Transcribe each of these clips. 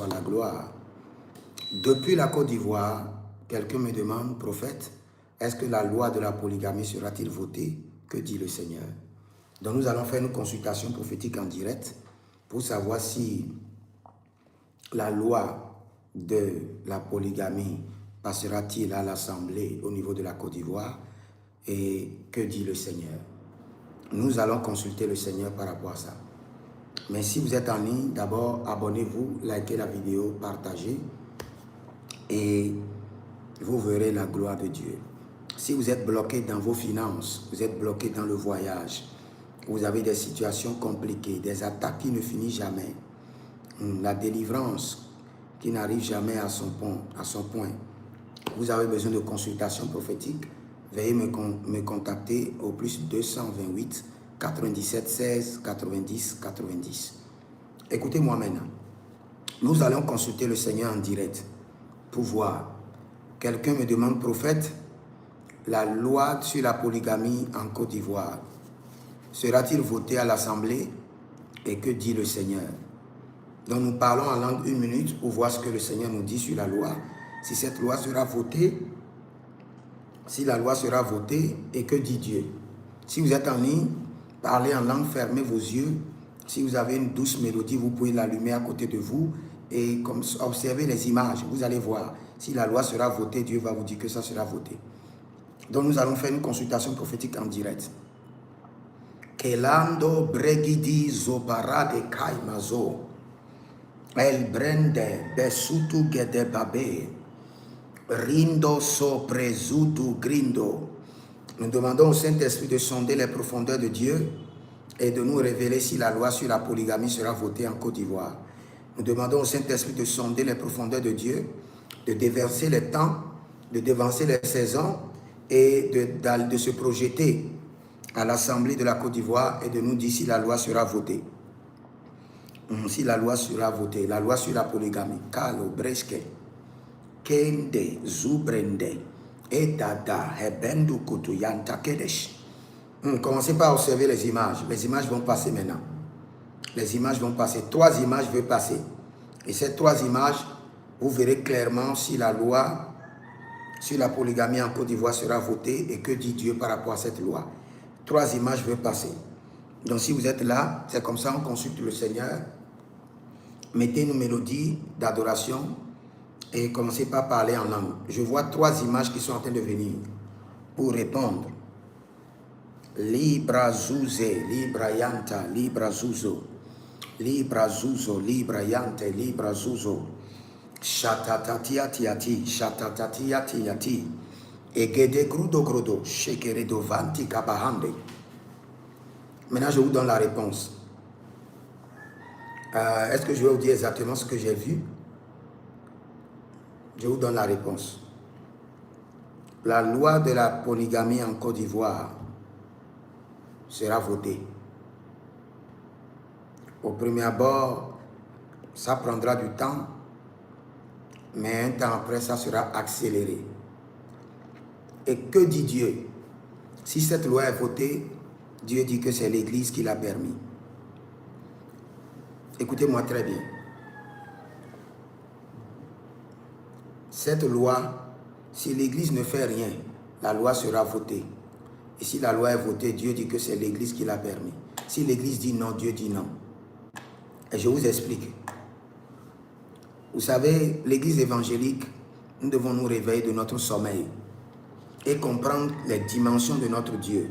soit la gloire. Depuis la Côte d'Ivoire, quelqu'un me demande, prophète, est-ce que la loi de la polygamie sera-t-il votée? Que dit le Seigneur? Donc nous allons faire une consultation prophétique en direct pour savoir si la loi de la polygamie passera-t-il à l'Assemblée au niveau de la Côte d'Ivoire et que dit le Seigneur. Nous allons consulter le Seigneur par rapport à ça. Mais si vous êtes en ligne, d'abord abonnez-vous, likez la vidéo, partagez et vous verrez la gloire de Dieu. Si vous êtes bloqué dans vos finances, vous êtes bloqué dans le voyage, vous avez des situations compliquées, des attaques qui ne finissent jamais, la délivrance qui n'arrive jamais à son point, vous avez besoin de consultation prophétique, veuillez me contacter au plus 228 97 16 90 90. Écoutez-moi maintenant. Nous allons consulter le Seigneur en direct pour voir. Quelqu'un me demande, prophète, la loi sur la polygamie en Côte d'Ivoire sera-t-il votée à l'Assemblée? Et que dit le Seigneur? Donc nous parlons en langue 1 minute pour voir ce que le Seigneur nous dit sur la loi. Si cette loi sera votée, si la loi sera votée, et que dit Dieu? Si vous êtes en ligne, parlez en langue, fermez vos yeux. Si vous avez une douce mélodie, vous pouvez l'allumer à côté de vous et comme observez les images. Vous allez voir, si la loi sera votée, Dieu va vous dire que ça sera voté. Donc nous allons faire une consultation prophétique en direct. Kelando bregidi zobarade kaimazo. El brende besutu gedebabe. Rindo soprezudu grindo. Nous demandons au Saint-Esprit de sonder les profondeurs de Dieu et de nous révéler si la loi sur la polygamie sera votée en Côte d'Ivoire. Nous demandons au Saint-Esprit de sonder les profondeurs de Dieu, de déverser les temps, de dévancer les saisons et de se projeter à l'Assemblée de la Côte d'Ivoire et de nous dire si la loi sera votée. Si la loi sera votée, la loi sur la polygamie. Kalo breske, kende zubrende, edada hebendu kutuyanta kedesh. Commencez par observer les images. Les images vont passer maintenant. Les images vont passer. 3 images vont passer. Et ces 3 images, vous verrez clairement si la loi sur la polygamie en Côte d'Ivoire sera votée et que dit Dieu par rapport à cette loi. 3 images vont passer. Donc si vous êtes là, c'est comme ça on consulte le Seigneur. Mettez une mélodie d'adoration et commencez par parler en langue. Je vois 3 images qui sont en train de venir pour répondre. Libra zuze, libra yanta, libra zuzo. Libra zuzo, libra yante, libra zuzo. Shatatatiatiati, shatatatiati. Egede grudo grodo, shekeredo vanti kabahande. Maintenant, je vous donne la réponse. Est-ce que je vais vous dire exactement ce que j'ai vu? Je vous donne la réponse. La loi de la polygamie en Côte d'Ivoire sera votée. Au premier abord, ça prendra du temps, mais un temps après, ça sera accéléré. Et que dit Dieu? Si cette loi est votée, Dieu dit que c'est l'Église qui l'a permis. Écoutez-moi très bien. Cette loi, si l'Église ne fait rien, la loi sera votée. Et si la loi est votée, Dieu dit que c'est l'Église qui l'a permis. Si l'Église dit non, Dieu dit non. Et je vous explique. Vous savez, l'Église évangélique, nous devons nous réveiller de notre sommeil et comprendre les dimensions de notre Dieu.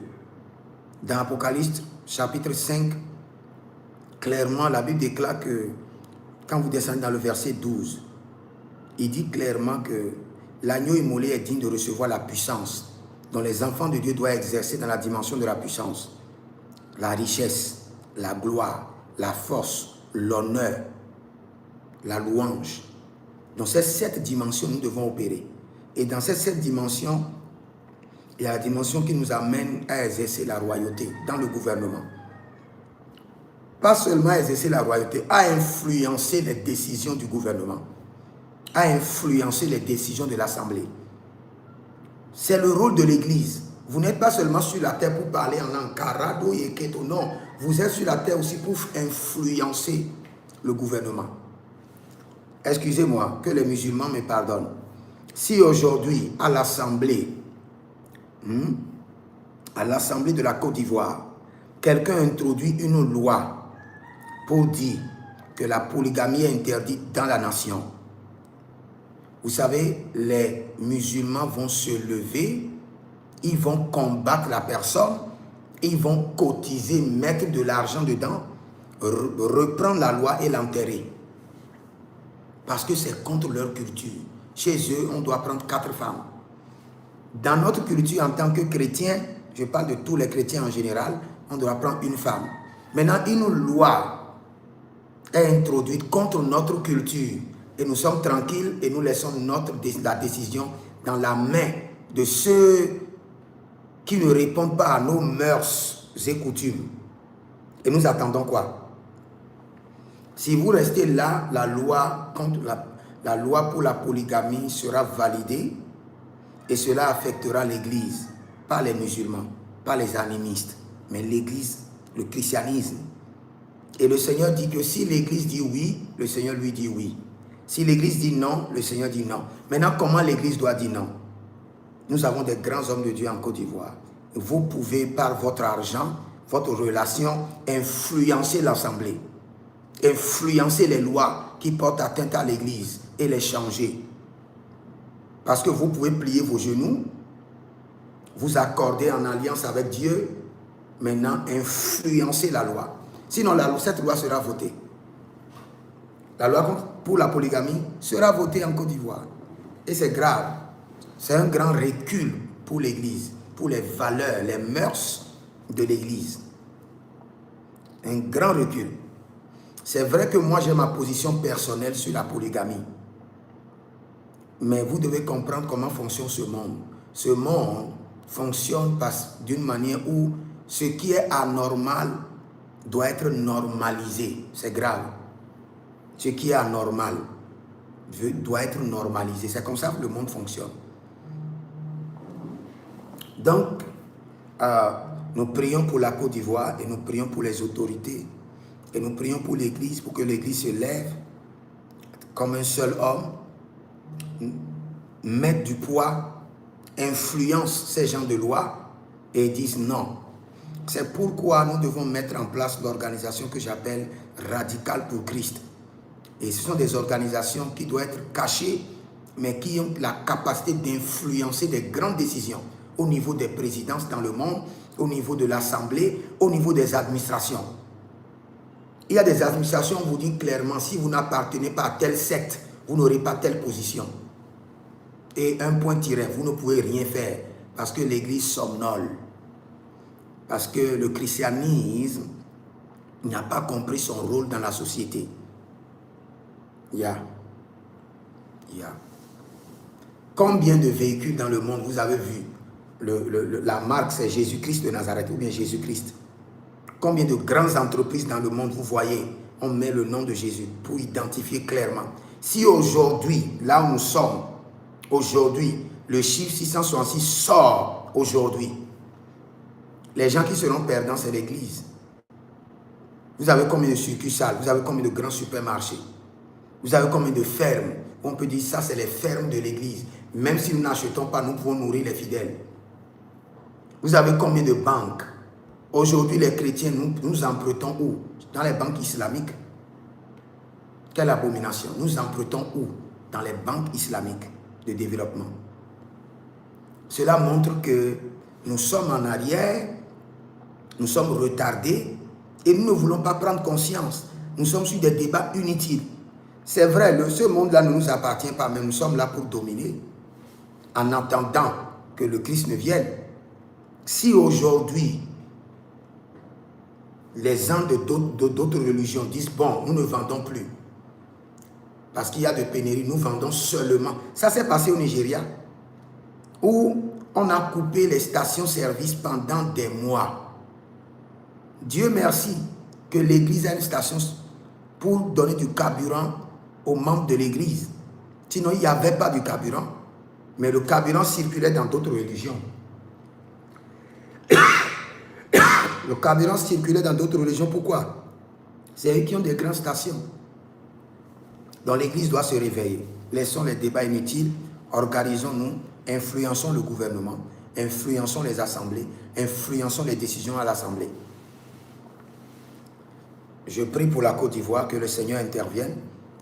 Dans Apocalypse, chapitre 5, clairement, la Bible déclare que, quand vous descendez dans le verset 12, il dit clairement que l'agneau immolé est digne de recevoir la puissance dont les enfants de Dieu doivent exercer dans la dimension de la puissance, la richesse, la gloire, la force, l'honneur, la louange. Dans ces 7 dimensions, nous devons opérer. Et dans ces 7 dimensions, il y a la dimension qui nous amène à exercer la royauté dans le gouvernement. Pas seulement à exercer la royauté, à influencer les décisions du gouvernement, à influencer les décisions de l'Assemblée. C'est le rôle de l'Église. Vous n'êtes pas seulement sur la terre pour parler en langue, carado et keto, non. Vous êtes sur la terre aussi pour influencer le gouvernement. excusez-moi, que les musulmans me pardonnent. Si aujourd'hui, à l'Assemblée de la Côte d'Ivoire, quelqu'un introduit une loi pour dire que la polygamie est interdite dans la nation, vous savez, les musulmans vont se lever, ils vont combattre la personne, ils vont cotiser, mettre de l'argent dedans, reprendre la loi et l'enterrer. Parce que c'est contre leur culture. Chez eux, on doit prendre 4 femmes. Dans notre culture, en tant que chrétien, je parle de tous les chrétiens en général, on doit prendre une femme. Maintenant, une loi est introduite contre notre culture et nous sommes tranquilles et nous laissons la décision dans la main de ceux qui ne répondent pas à nos mœurs et coutumes. Et nous attendons quoi? Si vous restez là, la loi pour la polygamie sera validée et cela affectera l'Église, pas les musulmans, pas les animistes, mais l'Église, le christianisme. Et le Seigneur dit que si l'Église dit oui, le Seigneur lui dit oui. Si l'Église dit non, le Seigneur dit non. Maintenant, comment l'Église doit dire non? Nous avons des grands hommes de Dieu en Côte d'Ivoire. Vous pouvez, par votre argent, votre relation, influencer l'Assemblée, influencer les lois qui portent atteinte à l'Église et les changer. Parce que vous pouvez plier vos genoux, vous accorder en alliance avec Dieu, maintenant influencer la loi. Sinon, cette loi sera votée. La loi pour la polygamie sera votée en Côte d'Ivoire. Et c'est grave. C'est un grand recul pour l'Église, pour les valeurs, les mœurs de l'Église. Un grand recul. C'est vrai que moi, j'ai ma position personnelle sur la polygamie. Mais vous devez comprendre comment fonctionne ce monde. Ce monde fonctionne d'une manière où ce qui est anormal doit être normalisé. C'est grave. Ce qui est anormal doit être normalisé. C'est comme ça que le monde fonctionne. Donc, nous prions pour la Côte d'Ivoire et nous prions pour les autorités et nous prions pour l'Église, pour que l'Église se lève comme un seul homme, mette du poids, influence ces gens de loi et disent non. C'est pourquoi nous devons mettre en place l'organisation que j'appelle Radical pour Christ. Et ce sont des organisations qui doivent être cachées, mais qui ont la capacité d'influencer des grandes décisions au niveau des présidences dans le monde, au niveau de l'Assemblée, au niveau des administrations. Il y a des administrations où vous dit clairement, si vous n'appartenez pas à telle secte, vous n'aurez pas telle position. Et un point tiré, vous ne pouvez rien faire parce que l'Église somnole. Parce que le christianisme n'a pas compris son rôle dans la société. Combien de véhicules dans le monde vous avez vu? La marque, c'est Jésus-Christ de Nazareth ou bien Jésus-Christ. Combien de grandes entreprises dans le monde vous voyez? On met le nom de Jésus pour identifier clairement. Si aujourd'hui, là où nous sommes, aujourd'hui, le chiffre 666 sort aujourd'hui, les gens qui seront perdants, c'est l'Église. Vous avez combien de succursales? Vous avez combien de grands supermarchés? Vous avez combien de fermes? On peut dire ça, c'est les fermes de l'Église. Même si nous n'achetons pas, nous pouvons nourrir les fidèles. Vous avez combien de banques? Aujourd'hui, les chrétiens, nous empruntons où? Dans les banques islamiques. Quelle abomination! Nous empruntons où? Dans les banques islamiques de développement. Cela montre que nous sommes en arrière, nous sommes retardés et nous ne voulons pas prendre conscience. Nous sommes sur des débats inutiles. C'est vrai, ce monde-là ne nous appartient pas, mais nous sommes là pour dominer en attendant que le Christ ne vienne. Si aujourd'hui, les gens d'autres religions disent, bon, nous ne vendons plus, parce qu'il y a de pénurie, nous vendons seulement. Ça s'est passé au Nigeria, où on a coupé les stations-service pendant des mois. Dieu merci que l'Église a une station pour donner du carburant aux membres de l'Église. Sinon, il n'y avait pas de carburant. Mais le carburant circulait dans d'autres religions. Le carburant circulait dans d'autres religions. Pourquoi? C'est eux qui ont des grandes stations. Donc l'Église doit se réveiller. Laissons les débats inutiles, organisons-nous, influençons le gouvernement, influençons les assemblées, influençons les décisions à l'Assemblée. Je prie pour la Côte d'Ivoire, que le Seigneur intervienne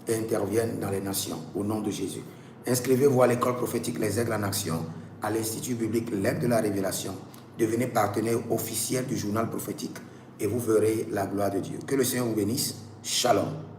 et intervienne dans les nations, au nom de Jésus. Inscrivez-vous à l'école prophétique Les Aigles en Action, à l'Institut biblique L'Aigle de la Révélation. Devenez partenaire officiel du journal prophétique et vous verrez la gloire de Dieu. Que le Seigneur vous bénisse. Shalom.